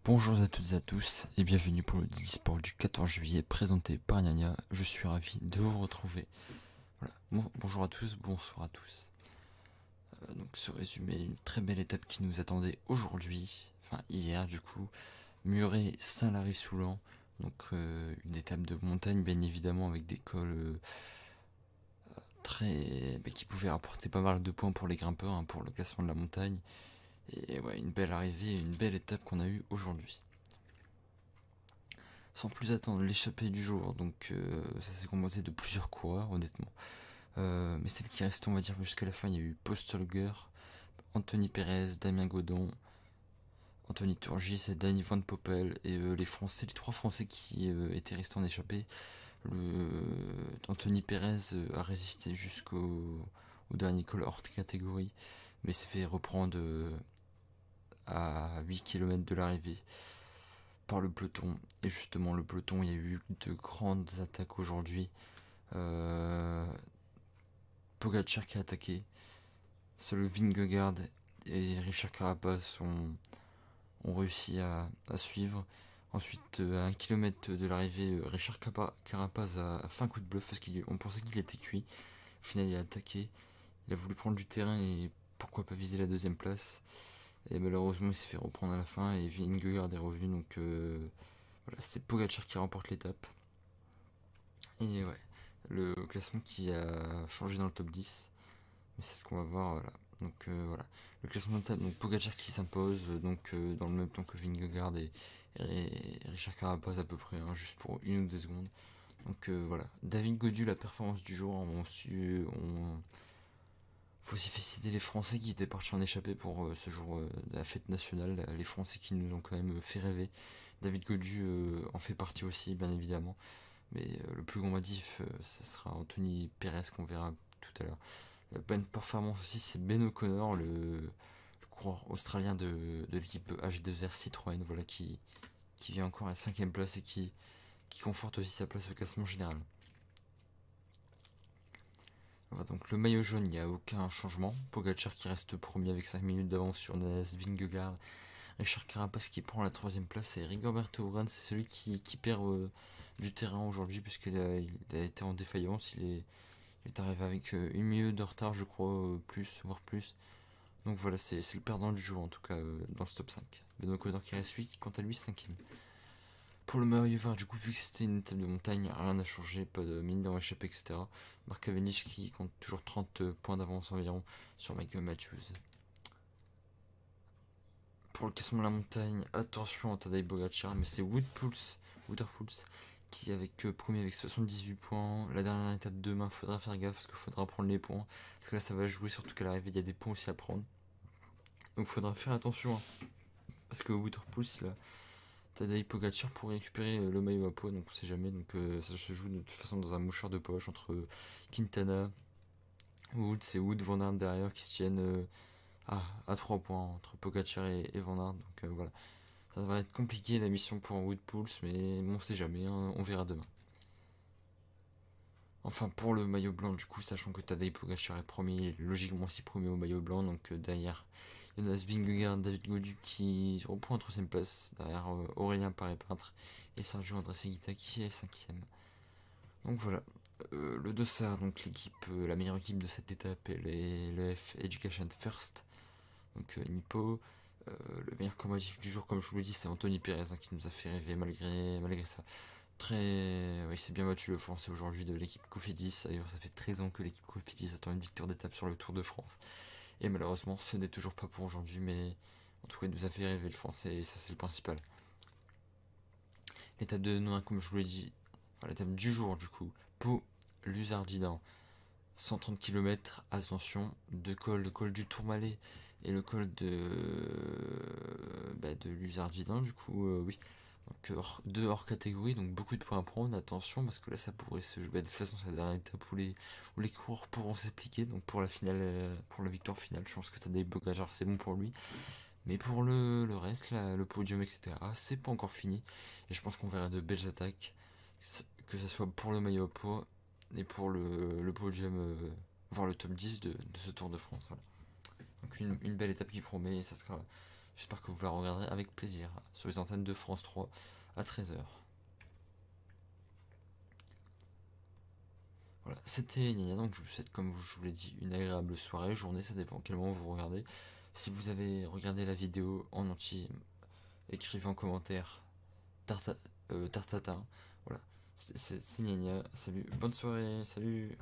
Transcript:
Bonjour à toutes et à tous et bienvenue pour le Daily Sport du 14 juillet présenté par Nania. Je suis ravi de vous retrouver. Voilà. Bonjour à tous, bonsoir à tous. Donc ce résumé, une très belle étape qui nous attendait aujourd'hui, enfin hier du coup, Muret-Saint-Lary-Soulan. Donc une étape de montagne bien évidemment avec des cols qui pouvaient rapporter pas mal de points pour les grimpeurs, hein, pour le classement de la montagne. Et ouais, une belle arrivée, une belle étape qu'on a eue aujourd'hui. Sans plus attendre, l'échappée du jour, donc ça s'est composé de plusieurs coureurs, honnêtement. Mais celle qui reste, on va dire, jusqu'à la fin, il y a eu Postolger, Anthony Perez, Damien Godon, Anthony Turgis et Danny Van Poppel. Et les Français, les trois Français qui étaient restés en échappée, Anthony Perez a résisté au dernier col hors catégorie, mais s'est fait reprendre à 8 km de l'arrivée par le peloton. Et justement, le peloton, il y a eu de grandes attaques aujourd'hui. Euh, Pogacar qui a attaqué. Seul Vingegaard et Richard Carapaz ont réussi à suivre. Ensuite, à 1 km de l'arrivée, Richard Carapaz a fait un coup de bluff parce qu'on pensait qu'il était cuit. Au final, il a attaqué. Il a voulu prendre du terrain et pourquoi pas viser la deuxième place. Et malheureusement, il s'est fait reprendre à la fin et Vingegaard est revenu. Donc voilà, c'est Pogacar qui remporte l'étape. Et ouais, le classement qui a changé dans le top 10. Mais c'est ce qu'on va voir, voilà. Donc voilà, le classement de table, donc Pogacar qui s'impose, dans le même temps que Vingegaard et Richard Carapaz à peu près, hein, juste pour 1 ou 2 secondes. Donc voilà, David Gaudu, la performance du jour, faut aussi féliciter les Français qui étaient partis en échappée pour ce jour de la fête nationale, les Français qui nous ont quand même fait rêver. David Gaudu en fait partie aussi, bien évidemment. Mais le plus grand motif, ce sera Anthony Perez qu'on verra tout à l'heure. La bonne performance aussi, c'est Ben O'Connor, le coureur australien de l'équipe H2R Citroën, voilà, qui vient encore à la 5ème place et qui conforte aussi sa place au classement général. Voilà, donc le maillot jaune, il n'y a aucun changement. Pogacar qui reste premier avec 5 minutes d'avance sur Nils Vingegaard. Richard Carapaz qui prend la 3ème place et Rigoberto Urán, c'est celui qui perd du terrain aujourd'hui puisqu'il a été en défaillance. Il est arrivé avec 1 minute de retard, je crois, plus, voire plus. Donc voilà, c'est le perdant du jour en tout cas dans ce top 5. Benoît Codor qui reste 8, quant à lui 5ème. Pour le maillot vert, du coup, vu que c'était une étape de montagne, rien n'a changé, pas de mine dans l'échappée, etc. Marc Cavendish qui compte toujours 30 points d'avance environ sur Michael Matthews. Pour le classement de la montagne, attention à Tadej Pogacar, mais c'est Wouterpools qui avec premier avec 78 points. La dernière étape demain, faudra faire gaffe parce qu'il faudra prendre les points. Parce que là, ça va jouer, surtout qu'à l'arrivée, il y a des points aussi à prendre. Donc faudra faire attention, hein, parce que Wouterpools, il a Tadej Pogacar pour récupérer le maillot à poids, donc on sait jamais. Donc ça se joue de toute façon dans un mouchoir de poche entre Quintana, Woods et Wood Van Aert derrière qui se tiennent à 3 points entre Pogacar et Van Aert. Donc voilà. Ça va être compliqué la mission pour Woodpools, mais bon, on sait jamais, hein, on verra demain. Enfin, pour le maillot blanc, du coup, sachant que Tadej Pogacar est premier, logiquement aussi premier au maillot blanc, donc derrière Jonas Vingegaard, David Gaudu qui reprend en 3ème place, derrière Aurélien Paré-Peintre et Sergio André Seguita qui est 5ème. Donc voilà, le dossard, donc l'équipe, la meilleure équipe de cette étape, elle est le F Education First, donc Nippo. Le meilleur combatif du jour, comme je vous l'ai dit, c'est Anthony Perez hein, qui nous a fait rêver malgré ça. Il s'est bien battu le français aujourd'hui de l'équipe Cofidis. D'ailleurs, ça fait 13 ans que l'équipe Cofidis attend une victoire d'étape sur le Tour de France. Et malheureusement, ce n'est toujours pas pour aujourd'hui, mais en tout cas, il nous a fait rêver le français et ça, c'est le principal. L'étape de demain, comme je vous l'ai dit, enfin l'étape du jour, du coup, Pau, Luzardin, 130 km, attention, deux cols, le col du Tourmalet et le col de Luzardin, du coup, oui. Donc, deux hors catégorie, donc beaucoup de points à prendre, attention, parce que là, ça pourrait se jouer. De toute façon, c'est la dernière étape où les coureurs pourront s'expliquer. Donc, pour la finale, pour la victoire finale, je pense que Tadej Pogacar, c'est bon pour lui. Mais pour le reste, là, le podium, etc., c'est pas encore fini. Et je pense qu'on verra de belles attaques, que ce soit pour le maillot à poids et pour le podium, voire le top 10 de ce Tour de France. Voilà. Donc une belle étape qui promet, et ça sera J'espère que vous la regarderez avec plaisir sur les antennes de France 3 à 13h. Voilà, c'était Nina, donc je vous souhaite, comme je vous l'ai dit, une agréable soirée, journée, ça dépend à quel moment vous regardez. Si vous avez regardé la vidéo en entier, écrivez en commentaire Tartatin. Voilà, c'est Nina, salut, bonne soirée, salut.